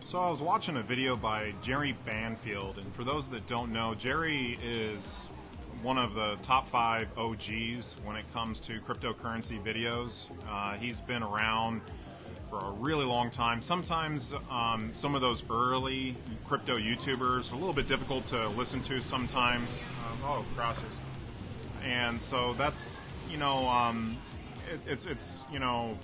So I was watching a video by Jerry Banfield, and for those that don't know, Jerry is one of the top 5 OGs when it comes to cryptocurrency videos. He's been around for a really long time. Sometimes some of those early crypto YouTubers are a little bit difficult to listen to sometimes. Oh, crosses. And so that's, it's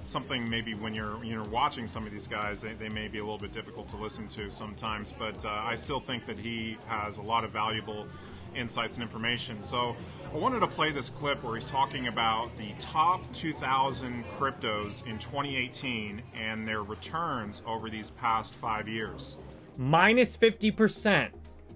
something maybe when you're watching some of these guys, they may be a little bit difficult to listen to sometimes, but I still think that he has a lot of valuable insights and information. So I wanted to play this clip where he's talking about the top 2,000 cryptos in 2018 and their returns over these past 5 years. Minus 50%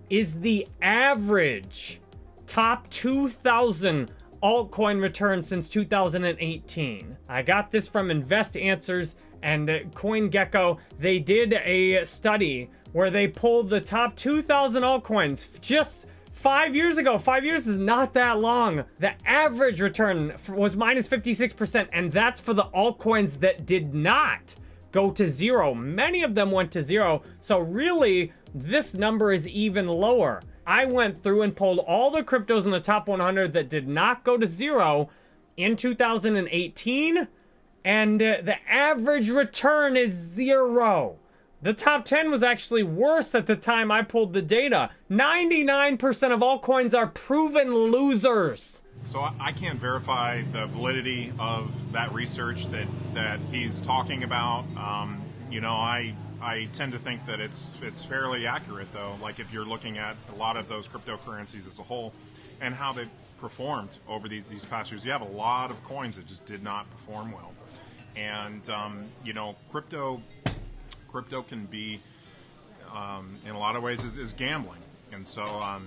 is the average top 2,000 altcoin return since 2018. I got this from Invest Answers and CoinGecko. They did a study where they pulled the top 2,000 altcoins just 5 years ago. 5 years is not that long. The average return was minus 56%, and that's for the altcoins that did not go to zero. Many of them went to zero, so really, this number is even lower. I went through and pulled all the cryptos in the top 100 that did not go to zero in 2018, and the average return is zero. The top 10 was actually worse at the time I pulled the data. 99% of altcoins are proven losers. So I can't verify the validity of that research that he's talking about. I tend to think that it's fairly accurate, though. Like if you're looking at a lot of those cryptocurrencies as a whole and how they performed over these past years, you have a lot of coins that just did not perform well. And crypto can be in a lot of ways is gambling. And so,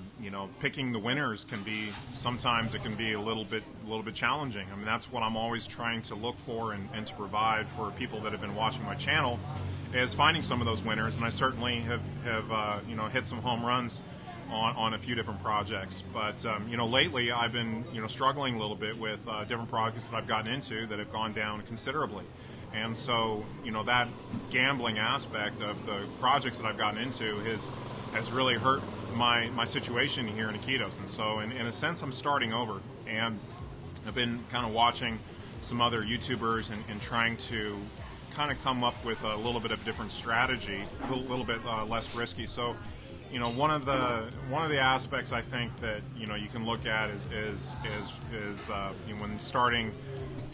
picking the winners can be, sometimes it can be a little bit challenging. I mean, that's what I'm always trying to look for and to provide for people that have been watching my channel, is finding some of those winners. And I certainly have hit some home runs on a few different projects. But, lately I've been, struggling a little bit with different projects that I've gotten into that have gone down considerably. And so, that gambling aspect of the projects that I've gotten into has really hurt my situation here in Iquitos. And so in a sense, I'm starting over, and I've been kind of watching some other YouTubers and trying to kind of come up with a little bit of a different strategy, a little bit less risky. So, one of the aspects I think that you can look at is when starting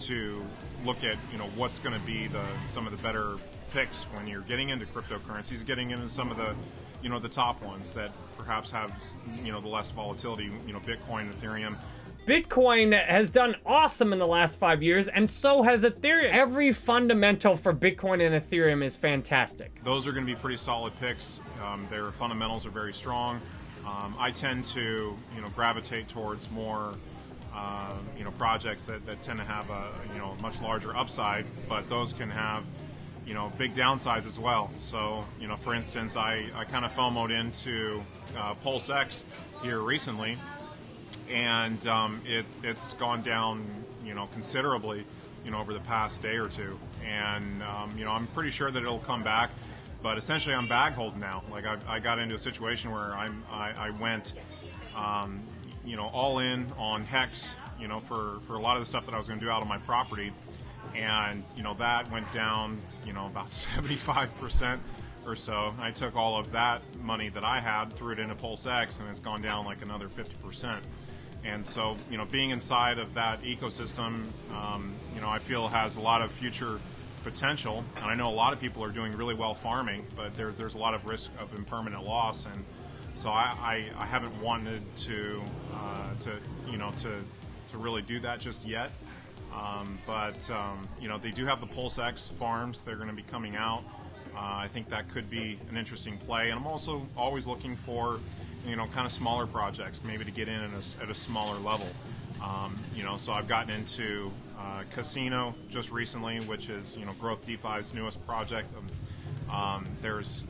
to look at what's going to be some of the better picks when you're getting into cryptocurrencies, getting into some of the the top ones that perhaps have the less volatility, Bitcoin, Ethereum. Bitcoin has done awesome in the last 5 years, and so has Ethereum. Every fundamental for Bitcoin and Ethereum is fantastic. Those are going to be pretty solid picks. Their fundamentals are very strong. I tend to gravitate towards more projects that tend to have a much larger upside, but those can have big downsides as well. So, for instance, I kind of FOMO'd into PulseX here recently, and it's gone down, considerably, over the past day or two. And, I'm pretty sure that it'll come back, but essentially I'm bag holding now. Like I got into a situation where I went, all in on Hex, for a lot of the stuff that I was going to do out on my property. And, that went down, about 75% or so. I took all of that money that I had, threw it into PulseX, and it's gone down like another 50%. And so, being inside of that ecosystem, I feel has a lot of future potential. And I know a lot of people are doing really well farming, but there's a lot of risk of impermanent loss. And so I haven't wanted to really do that just yet. They do have the PulseX farms. They're going to be coming out. I think that could be an interesting play. And I'm also always looking for, kind of smaller projects, maybe to get in at a smaller level. So I've gotten into Casino just recently, which is, Growth DeFi's newest project. There's,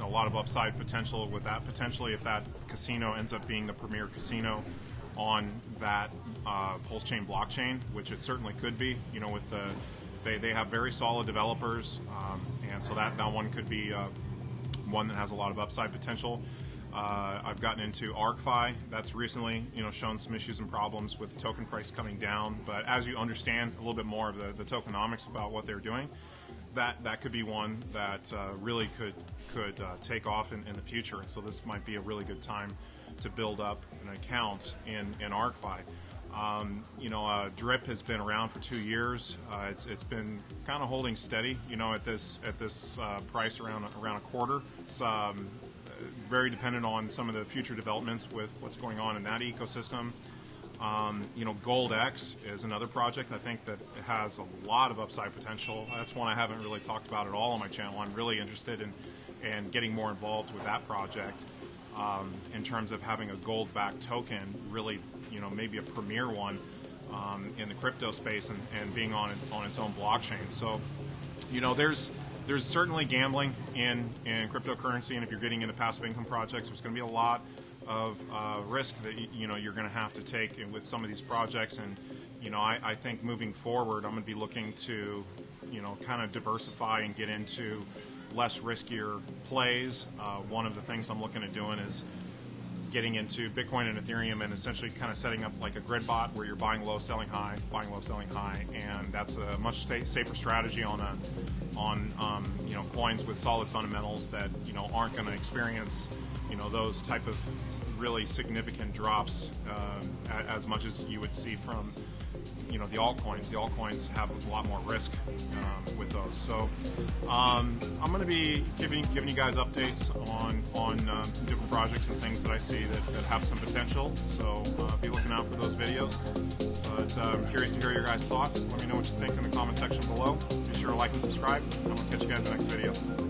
a lot of upside potential with that. Potentially, if that casino ends up being the premier casino on that Pulse Chain blockchain, which it certainly could be, with they have very solid developers, and so that one could be one that has a lot of upside potential. I've gotten into ArcFi. That's recently, shown some issues and problems with the token price coming down. But as you understand a little bit more of the tokenomics about what they're doing, that could be one that really could take off in the future. And so this might be a really good time to build up an account in ArcFi. Drip has been around for 2 years. It's been kind of holding steady, at this price around a quarter. It's very dependent on some of the future developments with what's going on in that ecosystem. GoldX is another project I think that has a lot of upside potential. That's one I haven't really talked about at all on my channel. I'm really interested in getting more involved with that project in terms of having a gold-backed token, really, maybe a premier one in the crypto space and being on its own blockchain. So, there's certainly gambling in cryptocurrency, and if you're getting into passive income projects, there's going to be a lot of risk that you're going to have to take with some of these projects. And I think moving forward, I'm going to be looking to kind of diversify and get into less riskier plays. One of the things I'm looking at doing is getting into Bitcoin and Ethereum and essentially kind of setting up like a grid bot where you're buying low, selling high, and that's a much safer strategy on coins with solid fundamentals that aren't going to experience those type of really significant drops as much as you would see from the altcoins. The altcoins have a lot more risk with those. So I'm going to be giving you guys updates on some different projects and things that I see that have some potential. So be looking out for those videos. But I'm curious to hear your guys' thoughts. Let me know what you think in the comment section below. Be sure to like and subscribe. I'm going to catch you guys in the next video.